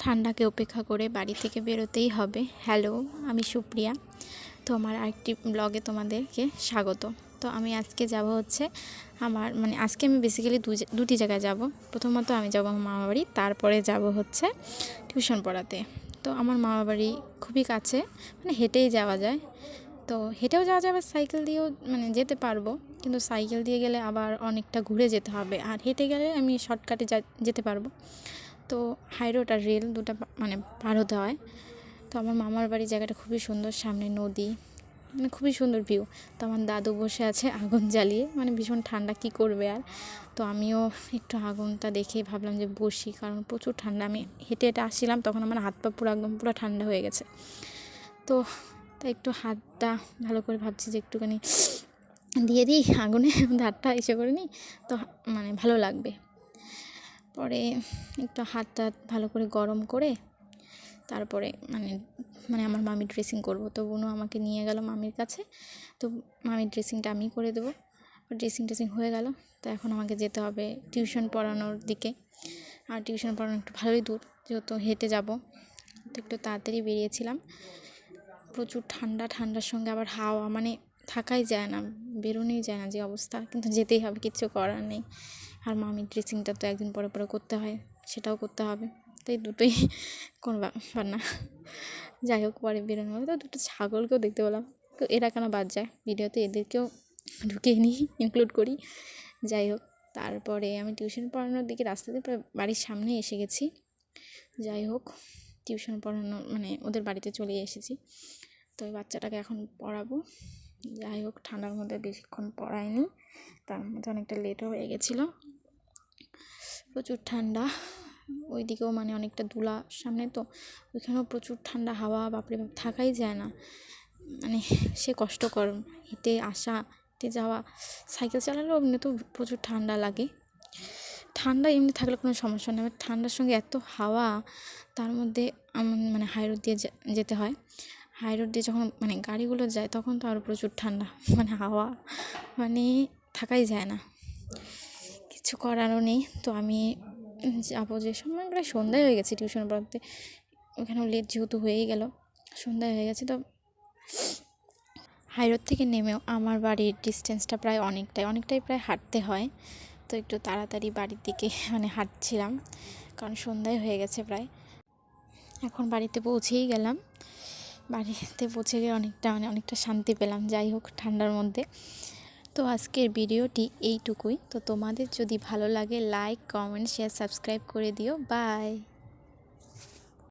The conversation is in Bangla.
ঠান্ডাকে উপেক্ষা করে বাড়ি থেকে বেরোতেই হবে। হ্যালো, আমি সুপ্রিয়া। তো আমার আরেকটি ব্লগে তোমাদেরকে স্বাগত। তো আমি আজকে যাব হচ্ছে আজকে আমি বেসিক্যালি দুটি জায়গায় যাব। প্রথমত আমি যাব আমার মামাবাড়ি, তারপরে যাব হচ্ছে টিউশন পড়াতে। তো আমার মামাবাড়ি খুবই কাছে, হেঁটেই যাওয়া যায়। তো হেঁটেও যাওয়া যায়, আবার সাইকেল দিয়েও যেতে পারবো, কিন্তু সাইকেল দিয়ে গেলে আবার অনেকটা ঘুরে যেতে হবে, আর হেঁটে গেলে আমি শর্টকাটে যেতে পারবো। তো হাই রোড আর রেল দুটা পার হতে হয়। তো আমার মামার বাড়ির জায়গাটা খুবই সুন্দর, সামনে নদী, খুবই সুন্দর ভিউ। তো আমার দাদু বসে আছে আগুন জ্বালিয়ে, ভীষণ ঠান্ডা, কি করবে আর। তো আমিও একটু আগুনটা দেখেই ভাবলাম যে বসি, কারণ প্রচুর ঠান্ডা। আমি হেঁটে হেঁটে আসছিলাম, তখন আমার হাত পা পুরো ঠান্ডা হয়ে গেছে। তো তাই একটু হাতটা ভালো করে ভাবছি যে একটুখানি দিয়ে দিই আগুনে, হাতটা এসে করে নিই, তো ভালো লাগবে। পরে একটু হাতটা ভালো করে গরম করে তারপরে আমার মামি ড্রেসিং করব। তো বোনও আমাকে নিয়ে গেল মামির কাছে। তো মামির ড্রেসিংটা আমি করে দেবো। ড্রেসিং হয়ে গেল। তো এখন আমাকে যেতে হবে টিউশন পড়ানোর দিকে। আর টিউশন পড়ানো একটু ভালোই দূর, যেহেতু হেঁটে যাব। তো একটু তাড়াতাড়ি বেরিয়েছিলাম। প্রচুর ঠান্ডার সঙ্গে আবার হাওয়া, থাকাই যায় না, বেরোনোই যায় না যে অবস্থা, কিন্তু যেতেই হবে, কিচ্ছু করার নেই। আর মামির ড্রেসিংটা তো একদিন পরে পরে করতে হয়, সেটাও করতে হবে। তাই দুটোই কোনো ব্যাপার না। যাই হোক, পরে বেরোনো হবে। তো দুটো ছাগলকেও দেখতে পেলাম। তো এরা কেন বাদ যায় ভিডিওতে, এদেরকেও ঢুকিয়ে নিই, ইনক্লুড করি। যাই হোক, তারপরে আমি টিউশন পড়ানোর দিকে রাস্তাতে প্রায় বাড়ির সামনে এসে গেছি। যাই হোক, টিউশন পড়ানো ওদের বাড়িতে চলে এসেছি। তো ওই বাচ্চাটাকে এখন পড়াবো। যাই হোক, ঠান্ডার মধ্যে বেশিক্ষণ পড়ায়নি, তার মধ্যে অনেকটা লেটও হয়ে গেছিলো। প্রচুর ঠান্ডা, ওইদিকেও অনেকটা দুলা সামনে, তো ওইখানেও প্রচুর ঠান্ডা, হাওয়া, বাপরে বাপ, থাকাই যায় না। সে কষ্টকর হেঁটে আসা, হেঁটে যাওয়া। সাইকেল চালালেও এমনি তো প্রচুর ঠান্ডা লাগে। ঠান্ডা এমনি থাকলে কোনো সমস্যা নেই, ঠান্ডার সঙ্গে এত হাওয়া, তার মধ্যে হাই রোড দিয়ে যেতে হয়। হাই রোড দিয়ে যখন গাড়িগুলো যায়, তখন তো আরও প্রচুর ঠান্ডা, হাওয়া, থাকাই যায় না, কিছু করারও নেই। তো আমি যাবো যে সময়, প্রায় সন্ধ্যায় হয়ে গেছে টিউশন পড়াতে, ওখানেও লেট যেহেতু হয়েই গেল, সন্ধ্যায় হয়ে গেছে। তো হাই রোড থেকে নেমেও আমার বাড়ির ডিস্টেন্সটা প্রায় অনেকটাই প্রায় হাঁটতে হয়। তো একটু তাড়াতাড়ি বাড়ির দিকে হাঁটছিলাম, কারণ সন্ধ্যায় হয়ে গেছে প্রায়। এখন বাড়িতে পৌঁছেই গেলাম। বাড়িতে পৌঁছে গিয়ে অনেকটা শান্তি পেলাম, যাই হোক, ঠান্ডার মধ্যে। তো আজকের ভিডিওটি এইটুকুই। তো তোমাদের যদি ভালো লাগে, লাইক, কমেন্ট, শেয়ার, সাবস্ক্রাইব করে দিও। বাই।